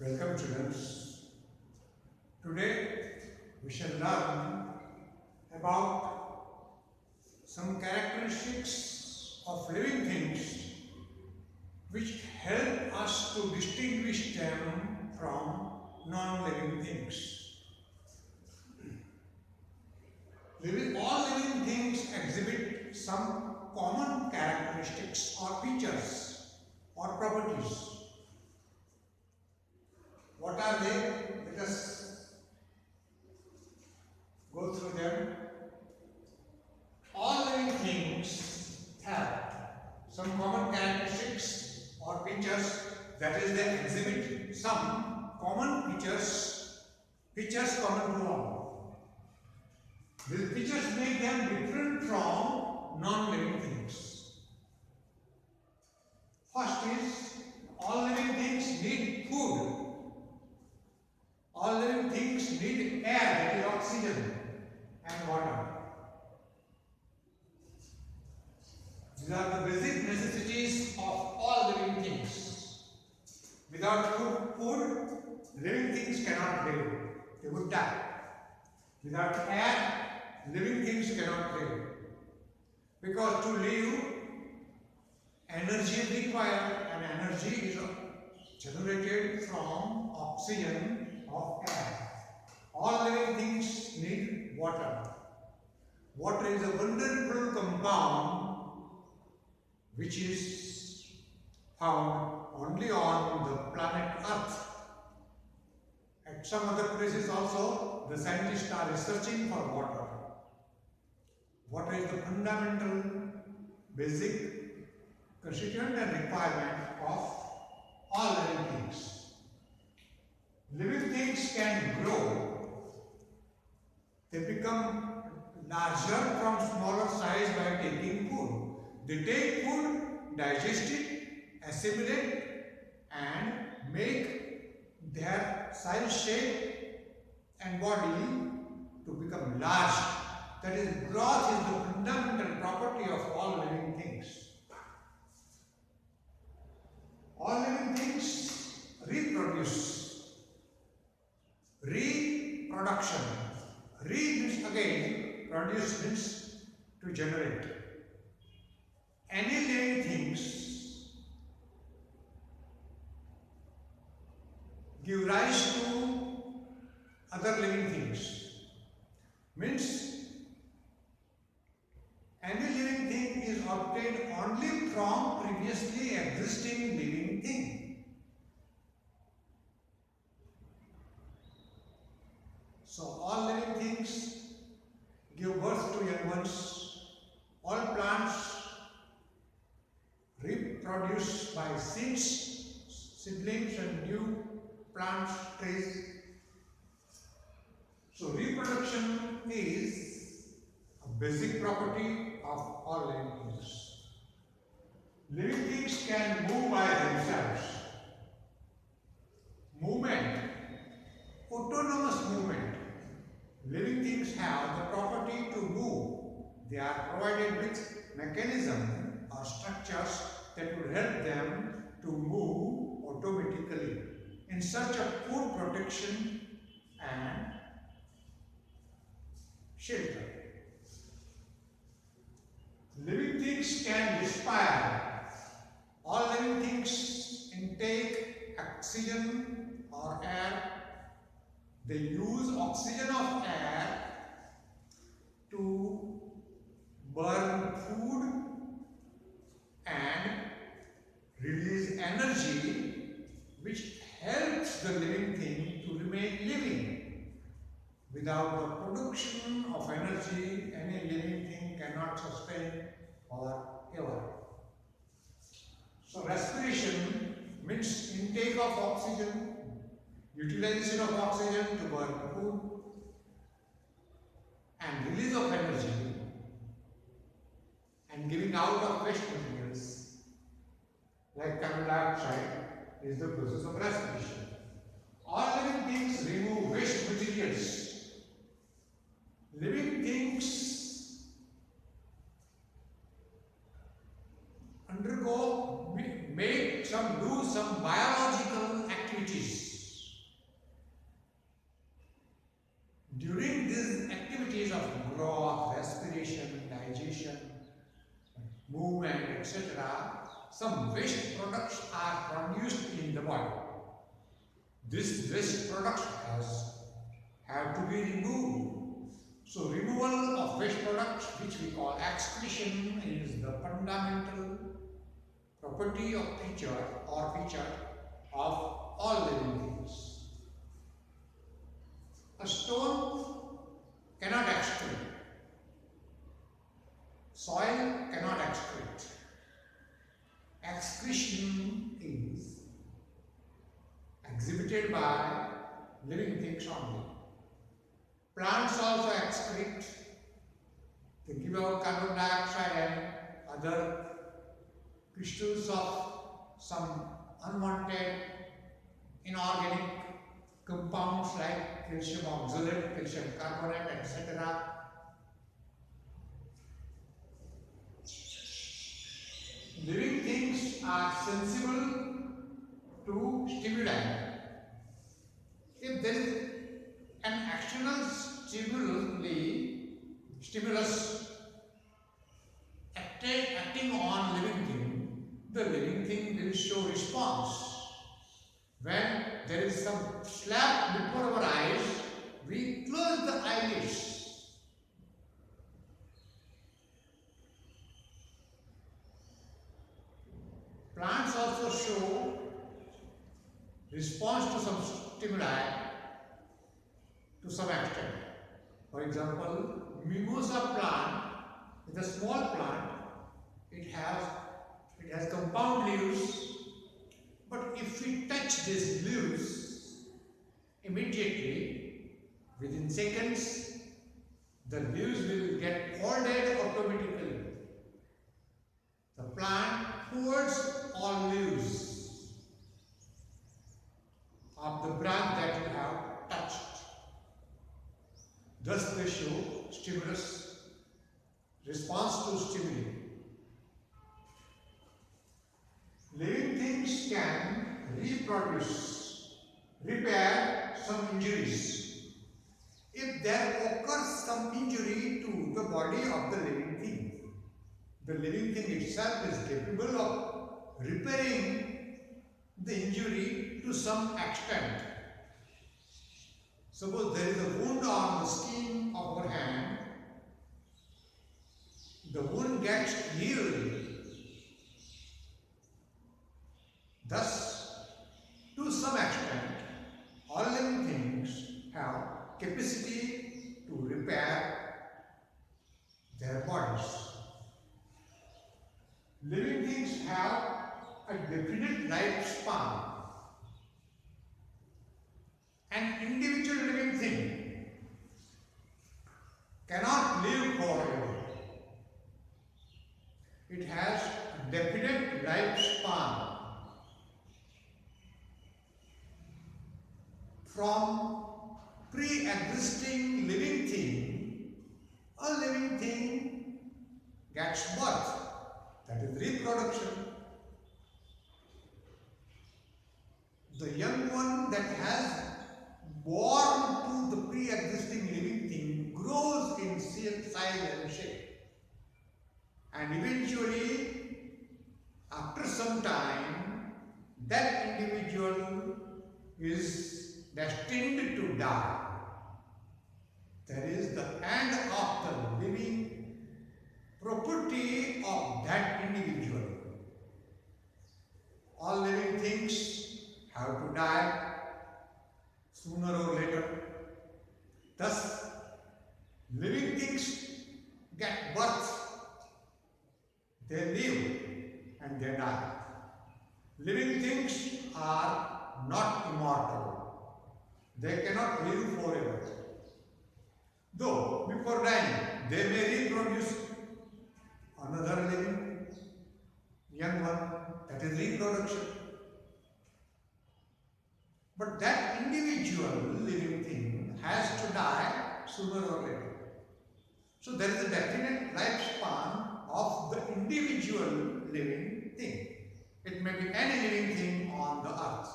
Welcome students. Today we shall learn about some characteristics of living things which help us to distinguish them from non-living things. All living things exhibit some common characteristics or features or properties. What are they? Let us go through them. All living things have some common characteristics or features, that is, they exhibit some common features common to all. These features make them different from non-living things. First is, all living things need food. All living things need air, that is oxygen, and water. These are the basic necessities of all living things. Without food, living things cannot live. They would die. Without air, living things cannot live. Because to live, energy is required, and energy is generated from oxygen of air. All living things need water. Water is a wonderful compound which is found only on the planet Earth. At some other places also, the scientists are researching for water. Water is the fundamental, basic constituent and requirement of all living things. Living things can grow. They become larger from smaller size by taking food. They take food, digest it, assimilate, and make their size, shape, and body to become large. That is, growth is the fundamental property of all living things. All living things reproduce. Reproduction. Means again, produce means to generate. Any living things give rise to other living things. Means any living thing is obtained only from previously existing living thing. So all living things give birth to young ones. All plants reproduce by seeds, seedlings, and new plants, trees. So reproduction is a basic property of all living things. Living things can move by themselves. Movement, autonomous movement. Living things have the property to move. They are provided with mechanism or structures that will help them to move automatically in search of food, protection, and shelter. Living things can respire. All living things intake oxygen or air. They use oxygen of air to burn food and release energy which helps the living thing to remain living. Without the production of energy, any living thing cannot sustain forever. So respiration means intake of oxygen, utilization of oxygen to burn food, and release of energy and giving out of waste materials like carbon dioxide is the process of respiration. All living things remove waste materials. Living things undergo, do some biological activities. some waste products are produced in the body. This waste products have to be removed. So removal of waste products, which we call excretion, is the fundamental property of feature of all living things. A stone cannot excrete. Soil cannot excrete. Excretion is exhibited by living things only. Plants also excrete. They give out carbon dioxide and other crystals of some unwanted inorganic compounds like calcium oxalate, calcium carbonate, etc. Living things are sensible to stimuli. If there is an external stimulus acting on living thing, the living thing will show response. When there is some slap before our eyes, we close the eyelids. Plants also show response to some stimuli to some extent. For example, mimosa plant is a small plant. It has compound leaves, but if we touch these leaves, immediately, within seconds, the leaves will get folded automatically. The plant holds all leaves of the branch that you have touched. Thus they show stimulus, response to stimuli. Living things can reproduce, repair some injuries. If there occurs some injury to the body of the living thing, the living thing itself is capable of repairing the injury to some extent. Suppose there is a wound on the skin of our hand, the wound gets healed. Thus, to some extent, all living things have capacity to repair their bodies. Living things have a definite lifespan. An individual living thing cannot live forever. It has a definite lifespan. From pre-existing living thing, a living thing gets birth. That is reproduction. The young one that has born to the pre-existing living thing grows in size and shape. And eventually, after some time, that individual is destined to die. That is the end of the living property of that individual. All living things have to die sooner or later. Thus, living things get birth, they live and they die. Living things are not immortal. They cannot live forever. Though, before dying, they may reproduce another living young one, that is reproduction. But that individual living thing has to die sooner or later. So there is a definite lifespan of the individual living thing. It may be any living thing on the earth.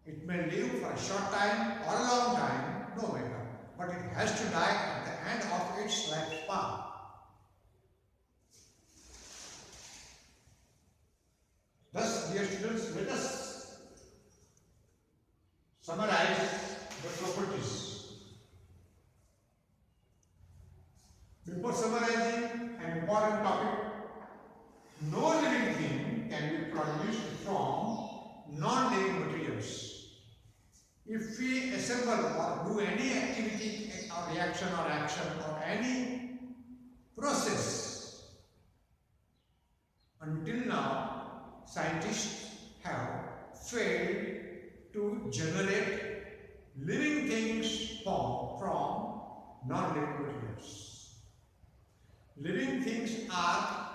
It may live for a short time or a long time, no matter, but it has to die at the end of its lifespan. dear students, let us summarize the properties. Before summarizing an important topic, no living thing can be produced from non-living materials. If we assemble or do any activity or reaction or action or any process, until now scientists have failed to generate living things from non-living materials. Living things are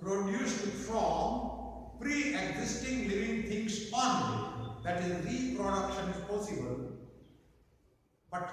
produced from pre-existing living things only. That is, reproduction is possible, but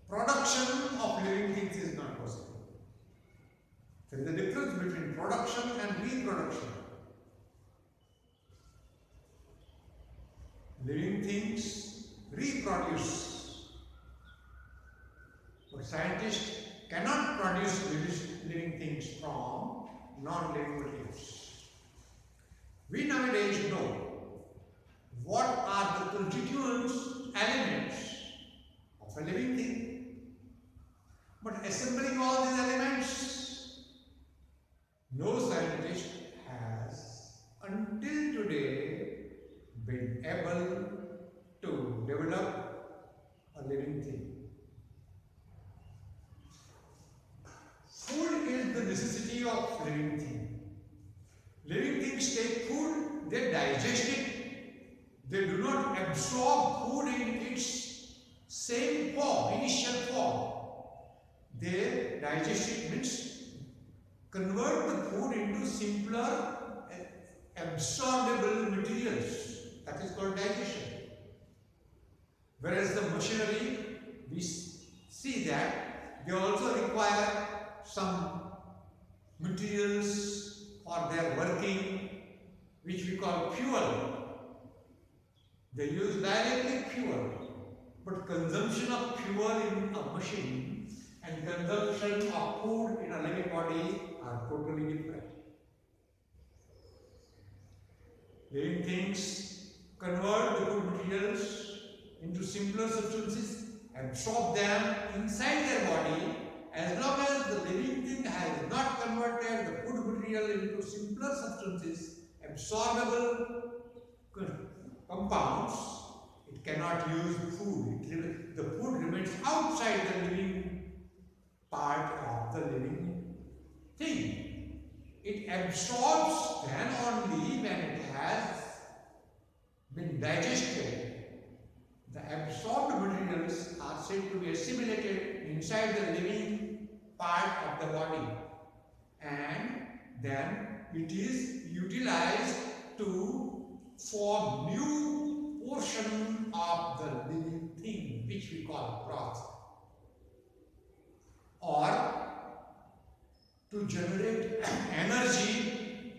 production of living things is not possible. There is a difference between production and reproduction. Living things reproduce, but scientists cannot produce living things from non-living materials. We nowadays know what are the constituent elements of a living thing, but assembling all these elements, no scientist has until today been able to develop a living thing. Food is the necessity of living thing. Living things take food, they digest it. They do not absorb food in its same form, initial form. They digest it, means convert the food into simpler absorbable materials. That is called digestion. Whereas the machinery, we see that they also require some materials for their working, which we call fuel. They use directly fuel, but consumption of fuel in a machine and consumption of food in a living body are totally different. Living things convert the food materials into simpler substances, absorb them inside their body. As long as the living thing has not converted the food material into simpler substances, absorbable compounds, it cannot use food. The food remains outside the living part of the living thing. It absorbs then only when it has been digested. The absorbed materials are said to be assimilated inside the living part of the body, and then it is utilized to form new portion of the living thing, which we call broth, or to generate energy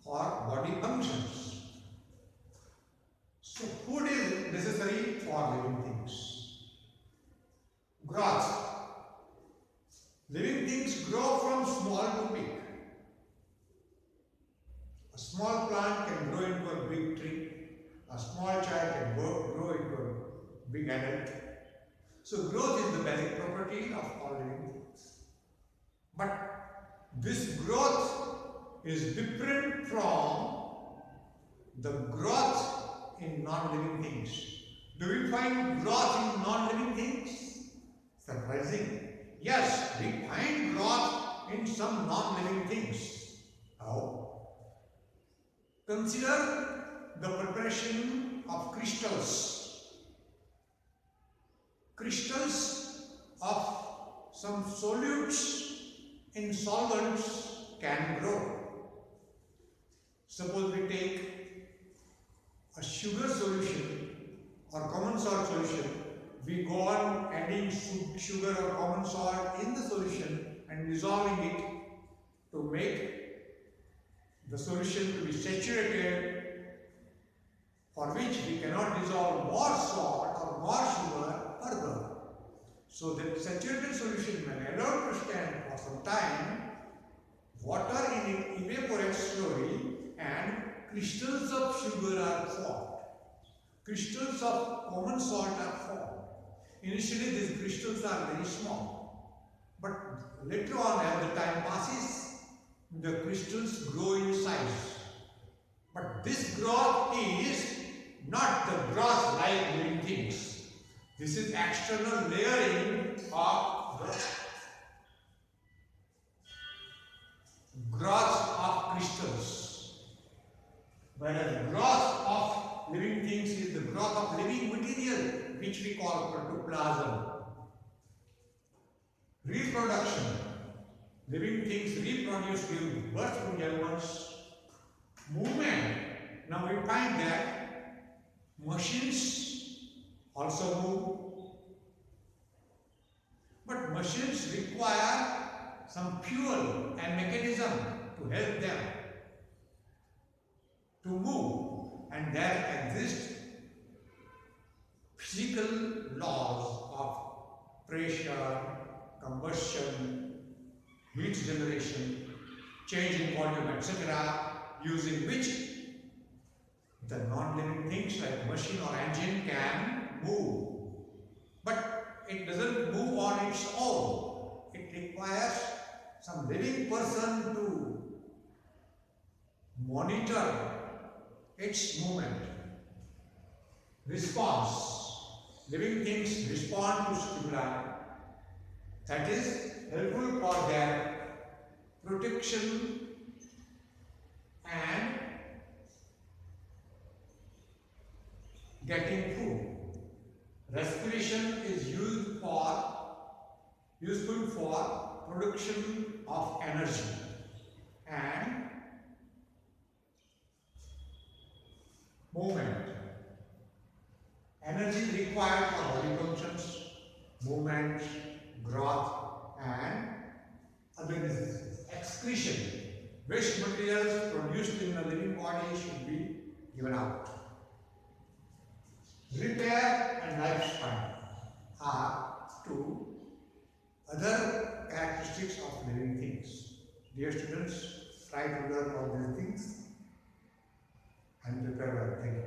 for body functions. So food is necessary for living things. Growth. Living things grow from small to big. A small plant can grow into a big tree. A small child can grow into a big adult. So growth is the basic property of all living things. But this growth is different from the growth in non-living things. Do we find growth in non-living things? Surprising. Yes, we find growth in some non-living things. How? Consider the preparation of crystals. Crystals of some solutes in solvents can grow. Suppose we take a sugar solution or common salt solution, we go on adding sugar or common salt in the solution and dissolving it to make the solution to be saturated, for which we cannot dissolve more salt or more sugar further. So the saturated solution, when allowed to stand for some time, water in it evaporates slowly and crystals of sugar are formed. Crystals of common salt are formed. Initially these crystals are very small, but later on as the time passes, the crystals grow in size. But this growth is not the growth like living things. This is external layering of the growth of crystals. Whereas the growth of living things is the growth of living material, which we call protoplasm. Reproduction. Living things reproduce give birth to young ones. Movement. Now we find that machines also move. But machines require some fuel and mechanism to help them to move, and there exist physical laws of pressure, combustion, heat generation, change in volume, etc., using which the non-living things like machine or engine can move. But it doesn't move on its own. It requires some living person to monitor its movement. Response. Living things respond to stimuli. That is helpful for their protection and getting food. Respiration is useful for production of energy, and movement. Energy required for body functions, movement, growth, and other diseases. Excretion. Waste materials produced in the living body should be given out. Repair and lifespan are two other characteristics of living things. Dear students, try to learn all these things and prepare well. Thank you.